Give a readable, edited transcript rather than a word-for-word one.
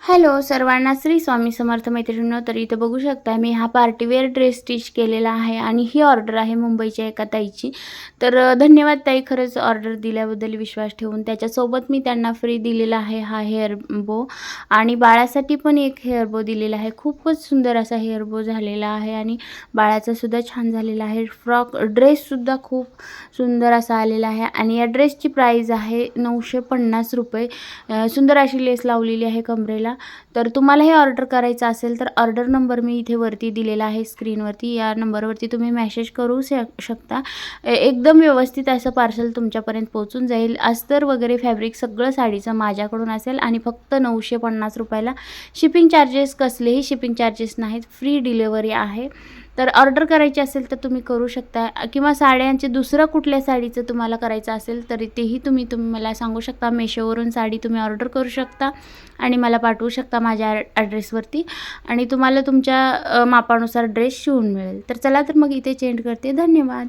Hello सर्वांना, श्री स्वामी समर्थ मैत्रिणींनो. तर इथे बघू शकता मी हा पार्टीवेअर ड्रेस स्टिच केलेला आहे आणि ही ऑर्डर आहे मुंबईच्या एका ताईची. तर धन्यवाद ताई, खरंच ऑर्डर दिल्याबद्दल विश्वास ठेवून. त्याच्यासोबत मी त्यांना फ्री दिलेला आहे हा हेअर बो, आणि बाळासाठी पण एक हेअर बो दिलेला आहे. खूपच सुंदर असा हेअर बो झालेला आहे आणि बाळाचासुद्धा छान झालेला आहे. फ्रॉक ड्रेससुद्धा खूप सुंदर असा आलेला आहे आणि या ड्रेसची प्राईज आहे 950 रुपये. सुंदर अशी लेस लावलेली आहे कमरेला. तर तुम्हाला हे ऑर्डर करायचं असेल तर ऑर्डर नंबर मी इथे वरती दिलेला आहे स्क्रीनवरती. या नंबरवरती तुम्ही मेसेज करू शकता. एकदम व्यवस्थित असं पार्सल तुमच्यापर्यंत पोहोचून जाईल. अस्तर वगैरे फॅब्रिक सगळं साडीचं माझ्याकडून असेल आणि फक्त 950 रुपयाला. शिपिंग चार्जेस, कसलेही शिपिंग चार्जेस नाहीत, फ्री डिलेवरी आहे. तर ऑर्डर करायची असेल तर तुम्ही करू शकता, किंवा साड्यांचे दुसरं कुठल्या साडीचं तुम्हाला करायचं असेल तरी तेही तुम्ही मला सांगू शकता. मेशोवरून साडी तुम्ही ऑर्डर करू शकता आणि मला पाठवू शकता माझ्या ॲड्रेसवरती, आणि तुम्हाला तुमच्या मापानुसार ड्रेस शिवून मिळेल. तर चला तर मग इथे चेंज करते. धन्यवाद.